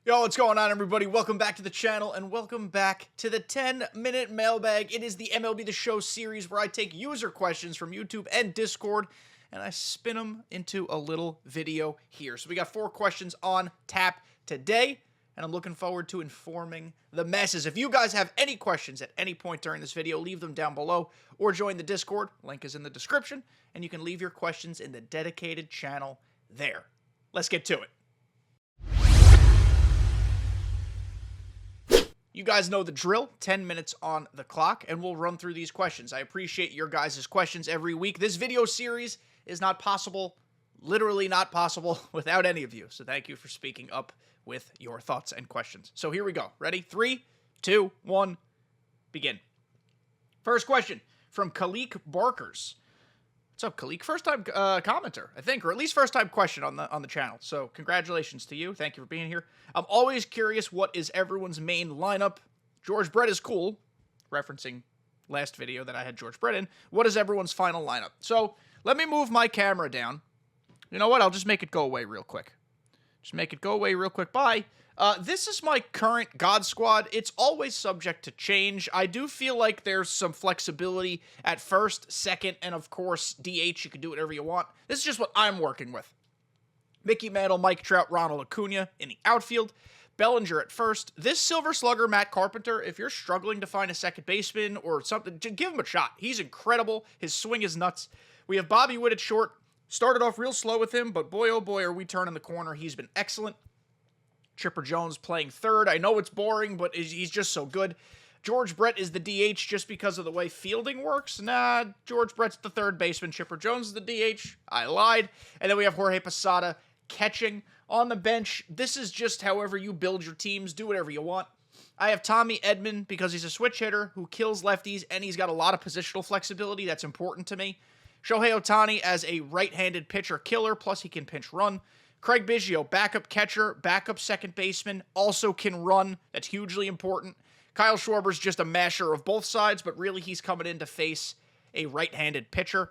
Yo, what's going on, everybody? Welcome back to the channel, and welcome back to the 10-minute mailbag. It is the MLB The Show series where I take user questions from YouTube and Discord, and I spin them into a little video here. So we got 4 questions on tap today, and I'm looking forward to informing the masses. If you guys have any questions at any point during this video, leave them down below, or join the Discord. Link is in the description, and you can leave your questions in the dedicated channel there. Let's get to it. You guys know the drill, 10 minutes on the clock, and we'll run through these questions. I appreciate your guys' questions every week. This video series is not possible, literally not possible, without any of you. So thank you for speaking up with your thoughts and questions. So here we go. Ready? 3, 2, 1, begin. First question from Khalik Barkers. What's up, Khalik? First time commenter, I think, or at least first time question on the channel. So congratulations to you. Thank you for being here. I'm always curious, what is everyone's main lineup? George Brett is cool, referencing last video that I had George Brett in. What is everyone's final lineup? So let me move my camera down. You know what? I'll just make it go away real quick. Just make it go away real quick. Bye. This is my current God Squad. It's always subject to change. I do feel like there's some flexibility at first, second, and of course, DH. You can do whatever you want. This is just what I'm working with. Mickey Mantle, Mike Trout, Ronald Acuna in the outfield. Bellinger at first. This Silver Slugger, Matt Carpenter, if you're struggling to find a second baseman or something, just give him a shot. He's incredible. His swing is nuts. We have Bobby Witt at short. Started off real slow with him, but boy, oh boy, are we turning the corner. He's been excellent. Chipper Jones playing third. I know it's boring, but he's just so good. George Brett is the DH just because of the way fielding works. Nah, George Brett's the third baseman. Chipper Jones is the DH. I lied. And then we have Jorge Posada catching on the bench. This is just however you build your teams. Do whatever you want. I have Tommy Edman because he's a switch hitter who kills lefties, and he's got a lot of positional flexibility. That's important to me. Shohei Ohtani as a right-handed pitcher killer, plus he can pinch run. Craig Biggio, backup catcher, backup second baseman, also can run. That's hugely important. Kyle Schwarber's just a masher of both sides, but really he's coming in to face a right-handed pitcher.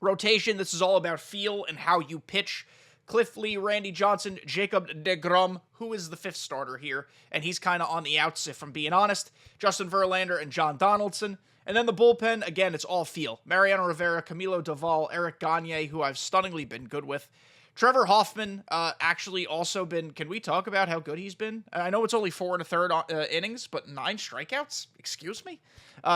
Rotation, this is all about feel and how you pitch. Cliff Lee, Randy Johnson, Jacob deGrom, who is the 5th starter here, and he's kind of on the outs, if I'm being honest. Justin Verlander and John Donaldson. And then the bullpen, again, it's all feel. Mariano Rivera, Camilo Doval, Eric Gagne, who I've stunningly been good with. Trevor Hoffman actually also been, can we talk about how good he's been? I know it's only 4 1/3 innings, but 9 strikeouts? Excuse me?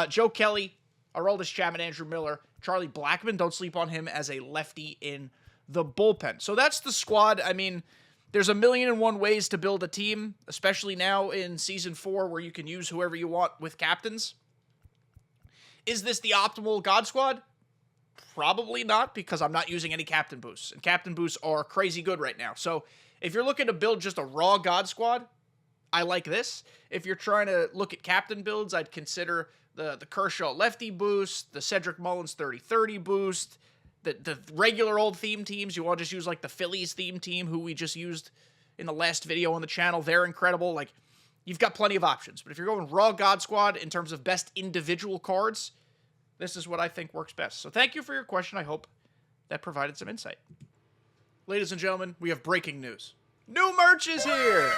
Joe Kelly, Aroldis Chapman, Andrew Miller, Charlie Blackmon, don't sleep on him as a lefty in the bullpen. So that's the squad. I mean, there's 1,000,001 ways to build a team, especially now in Season 4 where you can use whoever you want with captains. Is this the optimal God Squad? Probably not, because I'm not using any captain boosts. And captain boosts are crazy good right now. So if you're looking to build just a raw God Squad, I like this. If you're trying to look at captain builds, I'd consider the Kershaw lefty boost, the Cedric Mullins 30-30 boost, the regular old theme teams. You want to just use like the Phillies theme team, who we just used in the last video on the channel. They're incredible. Like, you've got plenty of options. But if you're going raw God Squad in terms of best individual cards, this is what I think works best. So thank you for your question. I hope that provided some insight. Ladies and gentlemen, we have breaking news. New merch is here!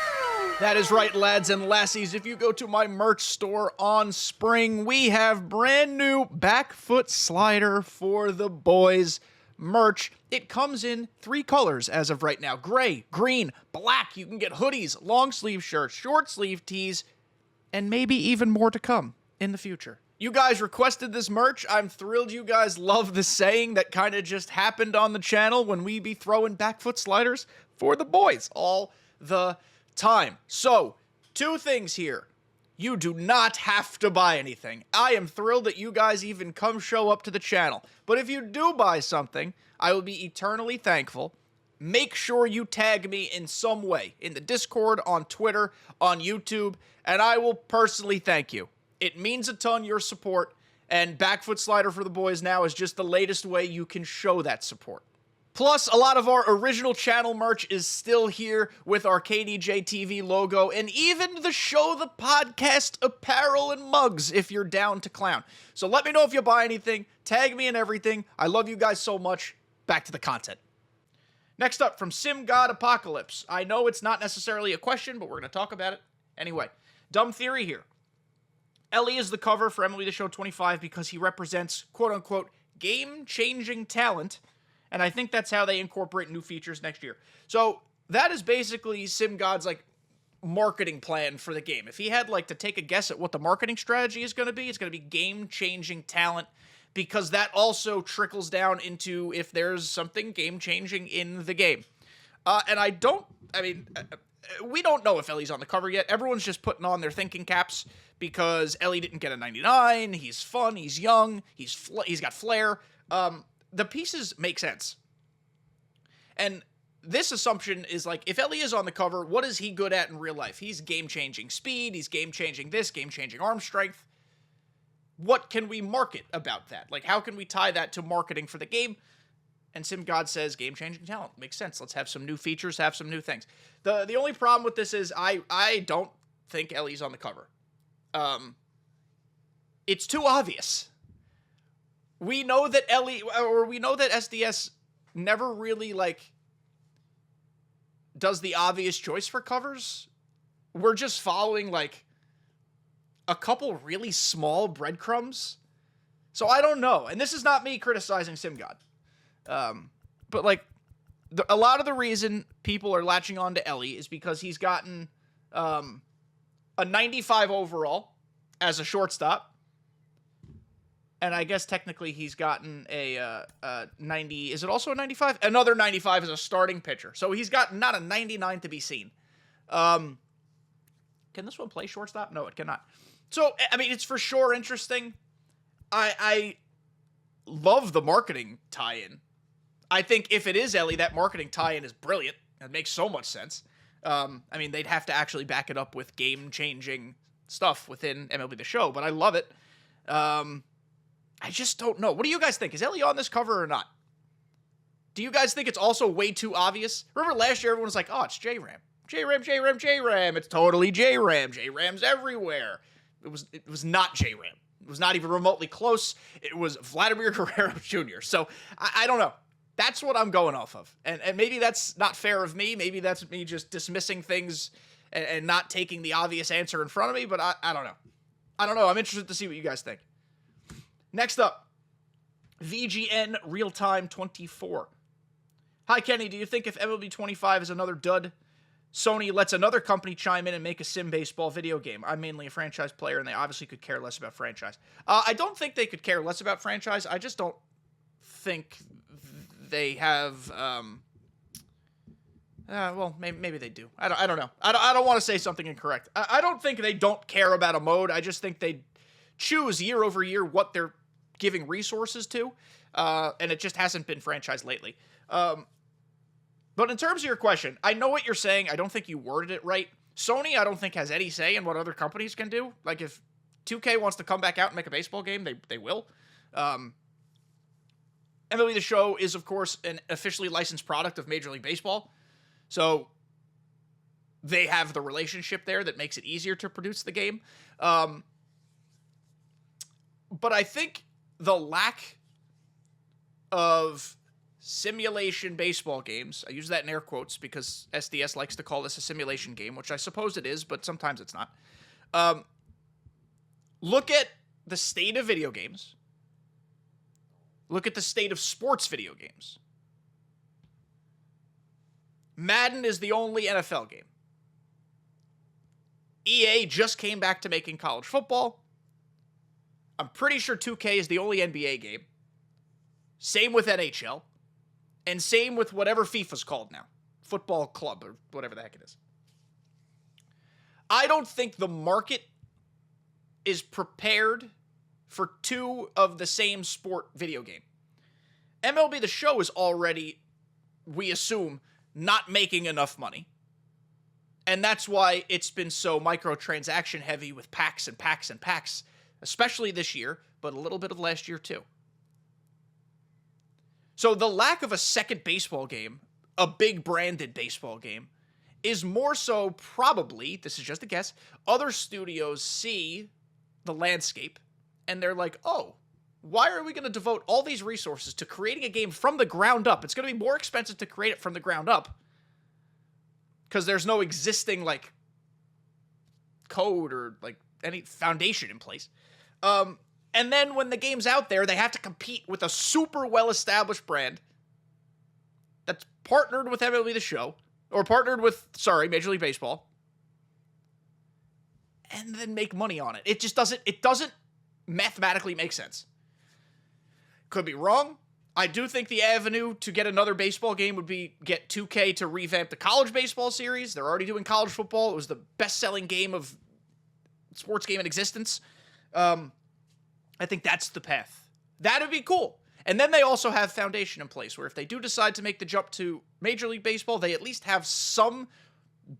That is right, lads and lassies. If you go to my merch store on Spring, we have brand new back foot slider for the boys merch. It comes in 3 colors as of right now: gray, green, black. You can get hoodies, long sleeve shirts, short sleeve tees, and maybe even more to come in the future. You guys requested this merch. I'm thrilled you guys love the saying that kind of just happened on the channel when we be throwing back foot sliders for the boys all the time. So, 2 things here. You do not have to buy anything. I am thrilled that you guys even come show up to the channel. But if you do buy something, I will be eternally thankful. Make sure you tag me in some way, in the Discord, on Twitter, on YouTube, and I will personally thank you. It means a ton, your support, and back foot slider for the boys now is just the latest way you can show that support. Plus, a lot of our original channel merch is still here with our kdjTV logo, and even the show, the podcast apparel and mugs if you're down to clown. So let me know if you buy anything. Tag me and everything. I love you guys so much. Back to the content. Next up, from Sim God Apocalypse. I know it's not necessarily a question, but we're going to talk about it. Anyway, dumb theory here. Ellie is the cover for MLB The Show 25 because he represents, quote-unquote, game-changing talent, and I think that's how they incorporate new features next year. So that is basically Sim God's, like, marketing plan for the game. If he had, like, to take a guess at what the marketing strategy is going to be, it's going to be game-changing talent, because that also trickles down into if there's something game-changing in the game. We don't know if Ellie's on the cover yet. Everyone's just putting on their thinking caps because Ellie didn't get a 99. He's fun. He's young. He's got flair. The pieces make sense. And this assumption is like, if Ellie is on the cover, what is he good at in real life? He's game-changing speed. He's game-changing this, game-changing arm strength. What can we market about that? Like, how can we tie that to marketing for the game? And Sim God says game-changing talent. Makes sense. Let's have some new features, have some new things. The only problem with this is I don't think Ellie's on the cover. It's too obvious. We know that SDS never really, like, does the obvious choice for covers. We're just following, like, a couple really small breadcrumbs. So I don't know. And this is not me criticizing Sim God. But, like, a lot of the reason people are latching on to Ellie is because he's gotten a 95 overall as a shortstop. And I guess technically he's gotten a 90. Is it also a 95? Another 95 as a starting pitcher. So he's got not a 99 to be seen. Can this one play shortstop? No, it cannot. So, I mean, it's for sure interesting. I love the marketing tie-in. I think if it is Ellie, that marketing tie-in is brilliant. It makes so much sense. I mean, they'd have to actually back it up with game-changing stuff within MLB The Show, but I love it. I just don't know. What do you guys think? Is Ellie on this cover or not? Do you guys think it's also way too obvious? Remember last year, everyone was like, oh, it's J-Ram. J-Ram, J-Ram, J-Ram. It's totally J-Ram. J-Ram's everywhere. It was not J-Ram. It was not even remotely close. It was Vladimir Guerrero Jr. So, I don't know. That's what I'm going off of. And maybe that's not fair of me. Maybe that's me just dismissing things and not taking the obvious answer in front of me. But I don't know. I don't know. I'm interested to see what you guys think. Next up, VGN Realtime 24. Hi, Kenny. Do you think if MLB 25 is another dud, Sony lets another company chime in and make a sim baseball video game? I'm mainly a franchise player, and they obviously could care less about franchise. I don't think they could care less about franchise. I just don't think they have. Well, maybe they do. I don't know. I don't want to say something incorrect. I don't think they don't care about a mode. I just think they choose year over year what they're giving resources to, and it just hasn't been franchised lately. But in terms of your question, I know what you're saying. I don't think you worded it right. Sony, I don't think, has any say in what other companies can do. Like, if 2K wants to come back out and make a baseball game, they will. MLB The Show is, of course, an officially licensed product of Major League Baseball. So they have the relationship there that makes it easier to produce the game. But I think the lack of simulation baseball games, I use that in air quotes because SDS likes to call this a simulation game, which I suppose it is, but sometimes it's not. Look at the state of video games. Look at the state of sports video games. Madden is the only NFL game. EA just came back to making college football. I'm pretty sure 2K is the only NBA game. Same with NHL. And same with whatever FIFA's called now. Football Club, or whatever the heck it is. I don't think the market is prepared for two of the same sport video game. MLB The Show is already, we assume, not making enough money. And that's why it's been so microtransaction heavy with packs and packs and packs, especially this year, but a little bit of last year too. So the lack of a second baseball game, a big branded baseball game, is more so probably, this is just a guess, other studios see the landscape and they're like, oh, why are we going to devote all these resources to creating a game from the ground up? It's going to be more expensive to create it from the ground up because there's no existing, like, code or, like, any foundation in place. And then when the game's out there, they have to compete with a super well-established brand that's partnered with MLB The Show, or partnered with, Major League Baseball, and then make money on it. It just doesn't mathematically make sense. Could be wrong. I do think the avenue to get another baseball game would be get 2K to revamp the college baseball series. They're already doing college football. It was the best-selling sports game in existence. I think that's the path. That'd be cool. And then they also have foundation in place where if they do decide to make the jump to Major League Baseball, they at least have some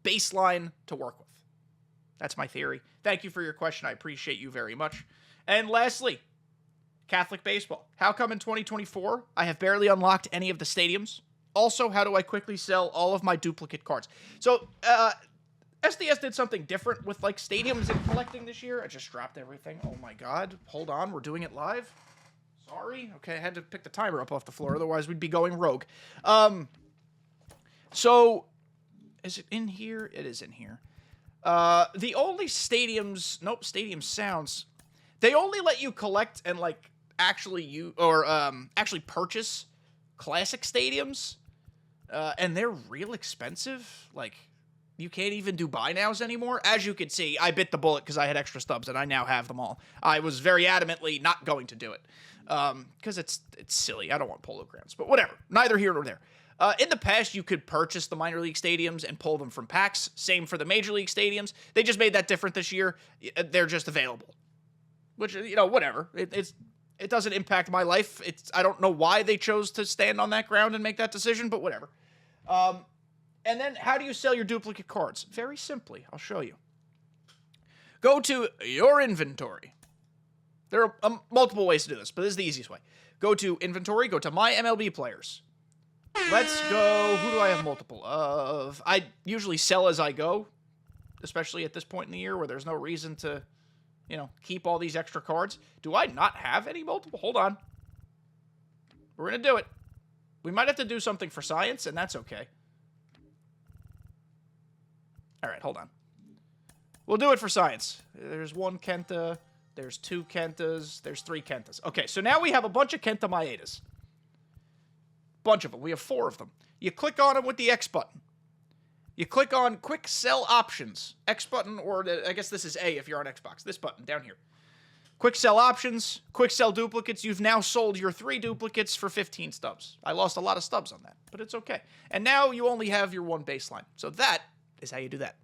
baseline to work with. That's my theory. Thank you for your question. I appreciate you very much. And lastly, Catholic baseball. How come in 2024 I have barely unlocked any of the stadiums? Also, how do I quickly sell all of my duplicate cards? So, SDS did something different with, like, stadiums and collecting this year. I just dropped everything. Oh my god. Hold on, we're doing it live. Sorry. Okay, I had to pick the timer up off the floor, otherwise we'd be going rogue. So, is it in here? It is in here. The only stadium sounds, they only let you collect and, like, actually purchase classic stadiums, and they're real expensive. Like, you can't even do buy nows anymore. As you can see, I bit the bullet because I had extra stubs and I now have them all. I was very adamantly not going to do it because it's silly. I don't want polo grounds, but whatever. Neither here nor there. In the past, you could purchase the minor league stadiums and pull them from packs. Same for the major league stadiums. They just made that different this year. They're just available, which, whatever. It doesn't impact my life. I don't know why they chose to stand on that ground and make that decision, but whatever. And then how do you sell your duplicate cards? Very simply. I'll show you. Go to your inventory. There are multiple ways to do this, but this is the easiest way. Go to inventory, go to my MLB players. Let's go. Who do I have multiple of? I usually sell as I go, especially at this point in the year where there's no reason to, keep all these extra cards. Do I not have any multiple? Hold on. We're going to do it. We might have to do something for science, and that's okay. All right, hold on. We'll do it for science. There's one Kenta. There's two Kentas. There's three Kentas. Okay, so now we have a bunch of Kenta Maedas. Bunch of them. We have 4 of them. You click on them with the X button. You click on Quick Sell Options. X button, or I guess this is A if you're on Xbox. This button down here. Quick Sell Options. Quick Sell Duplicates. You've now sold your 3 duplicates for 15 stubs. I lost a lot of stubs on that, but it's okay. And now you only have your 1 baseline. So that is how you do that.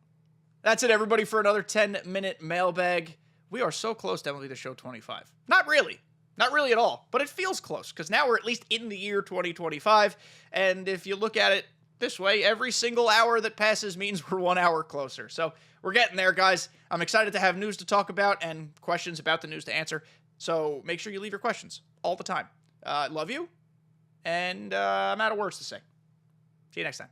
That's it, everybody, for another 10-minute mailbag. We are so close to MLB The Show 25. Not really. Not really at all, but it feels close, because now we're at least in the year 2025, and if you look at it this way, every single hour that passes means we're 1 hour closer. So we're getting there, guys. I'm excited to have news to talk about and questions about the news to answer, so make sure you leave your questions all the time. Love you, and I'm out of words to say. See you next time.